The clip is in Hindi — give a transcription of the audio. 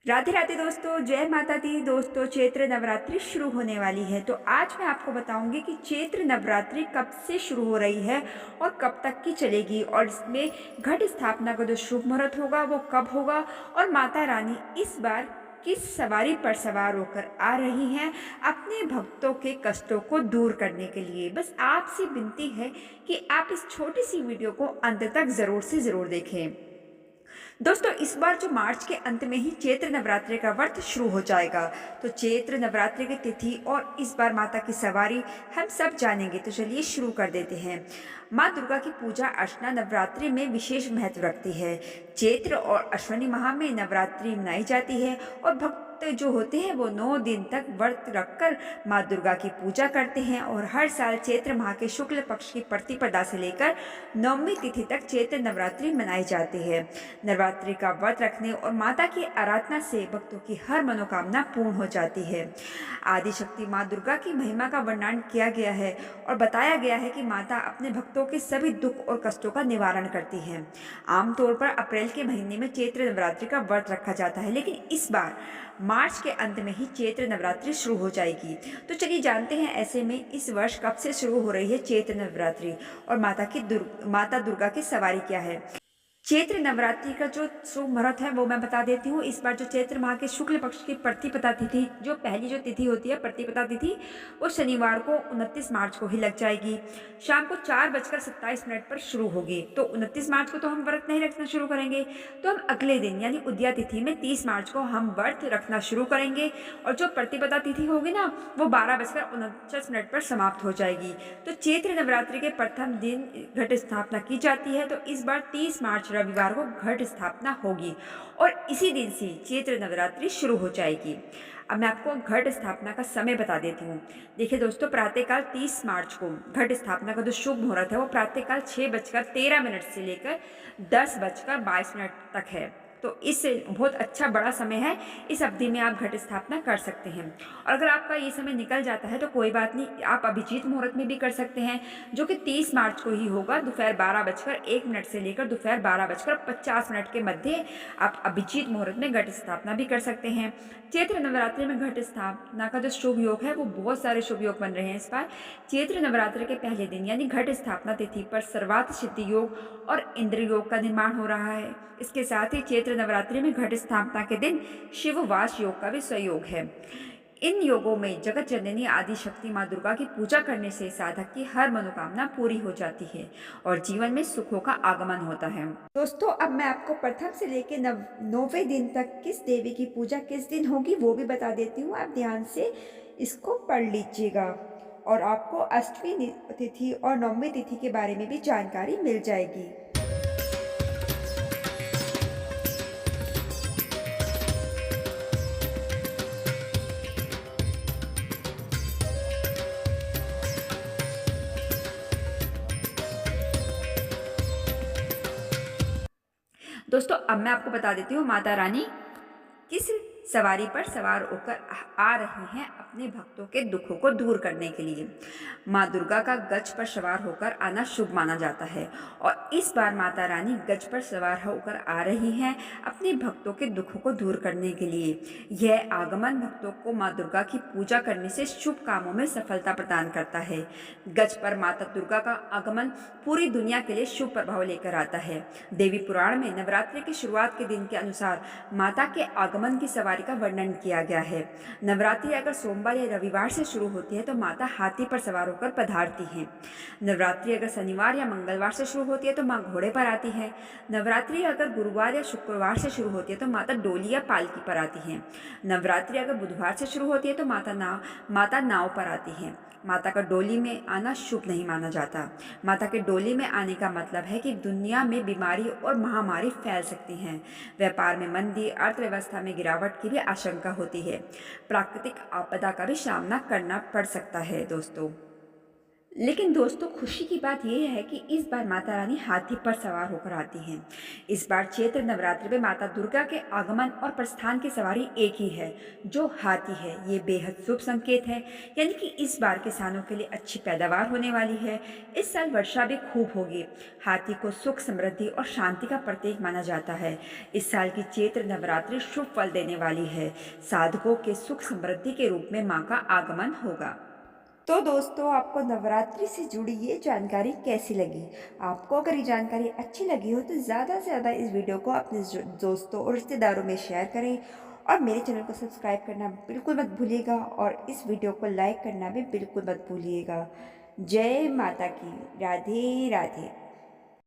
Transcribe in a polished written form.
राधे राधे दोस्तों, जय माता दी। दोस्तों, चैत्र नवरात्रि शुरू होने वाली है। तो आज मैं आपको बताऊंगी कि चैत्र नवरात्रि कब से शुरू हो रही है और कब तक की चलेगी, और इसमें घट स्थापना का जो शुभ मुहूर्त होगा वो कब होगा, और माता रानी इस बार किस सवारी पर सवार होकर आ रही हैं अपने भक्तों के कष्टों को दूर करने के लिए। बस आपसे विनती है कि आप इस छोटी सी वीडियो को अंत तक ज़रूर से ज़रूर देखें। दोस्तों, इस बार जो मार्च के अंत में ही चैत्र नवरात्रि का व्रत शुरू हो जाएगा। तो चैत्र नवरात्रि की तिथि और इस बार माता की सवारी हम सब जानेंगे। तो चलिए शुरू कर देते हैं। माँ दुर्गा की पूजा अर्चना नवरात्रि में विशेष महत्व रखती है। चैत्र और अश्विनी माह में नवरात्रि मनाई जाती है और भक्त जो होते हैं वो 9 दिन तक व्रत रखकर माँ दुर्गा की पूजा करते हैं। और हर साल चैत्र माह के शुक्ल पक्ष की प्रतिपदा से लेकर 9वीं तिथि तक चैत्र नवरात्रि मनाई जाती है। नवरात्रि का व्रत रखने और माता की आराधना से भक्तों की हर मनोकामना पूर्ण हो जाती है। आदिशक्ति माँ दुर्गा की महिमा का वर्णन किया गया है और बताया गया है कि माता अपने भक्तों के सभी दुख और कष्टों का निवारण करती है। आमतौर पर अप्रैल के महीने में चैत्र नवरात्रि का व्रत रखा जाता है, लेकिन इस बार मार्च के अंत में ही चैत्र नवरात्रि शुरू हो जाएगी। तो चलिए जानते हैं ऐसे में इस वर्ष कब से शुरू हो रही है चैत्र नवरात्रि, और माता दुर्गा की सवारी क्या है। चैत्र नवरात्रि का जो शुभ मुहूर्त है वो मैं बता देती हूँ। इस बार जो चैत्र माह के शुक्ल पक्ष की प्रतिपदा तिथि, जो पहली जो तिथि होती है प्रतिपदा तिथि, वो शनिवार को 29 मार्च को ही लग जाएगी। शाम को 4:27 पर शुरू होगी। तो 29 मार्च को तो हम व्रत नहीं रखना शुरू करेंगे, तो हम अगले दिन यानी उद्या तिथि में 30 मार्च को हम व्रत रखना शुरू करेंगे। और जो प्रतिपदा तिथि होगी ना, वो 12:49 पर समाप्त हो जाएगी। तो चैत्र नवरात्रि के प्रथम दिन घट स्थापना की जाती है। तो इस बार 30 मार्च रविवार को घट स्थापना होगी और इसी दिन से चैत्र नवरात्रि शुरू हो जाएगी। अब मैं आपको घट स्थापना का समय बता देती हूँ। देखिए दोस्तों, प्रातःकाल 30 मार्च को घट स्थापना का जो शुभ मुहूर्त है वो प्रातःकाल 6:13 से लेकर 10:22 तक है। तो इस बहुत अच्छा बड़ा समय है। इस अवधि में आप घट स्थापना कर सकते हैं। और अगर आपका ये समय निकल जाता है तो कोई बात नहीं, आप अभिजीत मुहूर्त में भी कर सकते हैं, जो कि 30 मार्च को ही होगा। दोपहर 12:01 से लेकर दोपहर 12:50 के मध्य आप अभिजीत मुहूर्त में घट स्थापना भी कर सकते हैं। चैत्र नवरात्रि में घट स्थापना का जो शुभ योग है वो बहुत सारे शुभ योग बन रहे हैं इस बार। चैत्र नवरात्रि के पहले दिन यानी घट स्थापना तिथि पर सर्वार्थ सिद्धि योग और इंद्र योग का निर्माण हो रहा है। इसके साथ ही चैत्र नवरात्रि में घट स्थापना के दिन शिववास योग का भी सहयोग है। इन योगों में जगत जननी आदि शक्ति माँ दुर्गा की पूजा करने से साधक की हर मनोकामना पूरी हो जाती है और जीवन में सुखों का आगमन होता है। दोस्तों, अब मैं आपको प्रथम से लेकर 9वें दिन तक किस देवी की पूजा किस दिन होगी वो भी बता देती हूँ। आप ध्यान से इसको पढ़ लीजिएगा और आपको अष्टमी तिथि और 9वीं तिथि के बारे में भी जानकारी मिल जाएगी। दोस्तों, अब मैं आपको बता देती हूँ माता रानी किस सवारी पर सवार होकर आ रही हैं अपने भक्तों के दुखों को दूर करने के लिए। माँ दुर्गा का गज पर सवार होकर आना शुभ माना जाता है और इस बार माता रानी गज पर सवार होकर आ रही हैं अपने भक्तों के दुखों को दूर करने के लिए। यह आगमन भक्तों को माँ दुर्गा की पूजा करने से शुभ कामों में सफलता प्रदान करता है। गज पर माता दुर्गा का आगमन पूरी दुनिया के लिए शुभ प्रभाव लेकर आता है। देवी पुराण में नवरात्रि की शुरुआत के दिन के अनुसार माता के आगमन की सवारी का वर्णन किया गया है। नवरात्रि अगर सोमवार या रविवार से शुरू होती है तो माता हाथी पर सवार होकर पधारती हैं। नवरात्रि अगर शनिवार या मंगलवार से शुरू होती है तो माँ घोड़े पर आती है। नवरात्रि अगर गुरुवार या शुक्रवार से शुरू होती है तो माता डोली या पालकी पर आती है। नवरात्रि अगर बुधवार से शुरू होती है तो माता नाव पर आती है। माता का डोली में आना शुभ नहीं माना जाता। माता के डोली में आने का मतलब है कि दुनिया में बीमारी और महामारी फैल सकती हैं। व्यापार में मंदी, अर्थव्यवस्था में गिरावट की भी आशंका होती है। प्राकृतिक आपदा का भी सामना करना पड़ सकता है। दोस्तों, लेकिन दोस्तों खुशी की बात यह है कि इस बार माता रानी हाथी पर सवार होकर आती हैं। इस बार चैत्र नवरात्रि में माता दुर्गा के आगमन और प्रस्थान की सवारी एक ही है, जो हाथी है। ये बेहद शुभ संकेत है, यानी कि इस बार किसानों के लिए अच्छी पैदावार होने वाली है। इस साल वर्षा भी खूब होगी। हाथी को सुख, समृद्धि और शांति का प्रतीक माना जाता है। इस साल की चैत्र नवरात्रि शुभ फल देने वाली है। साधकों के सुख समृद्धि के रूप में माँ का आगमन होगा। तो दोस्तों आपको नवरात्रि से जुड़ी ये जानकारी कैसी लगी? आपको अगर ये जानकारी अच्छी लगी हो तो ज़्यादा से ज़्यादा इस वीडियो को अपने दोस्तों और रिश्तेदारों में शेयर करें और मेरे चैनल को सब्सक्राइब करना बिल्कुल मत भूलिएगा और इस वीडियो को लाइक करना भी बिल्कुल मत भूलिएगा। जय माता की। राधे राधे।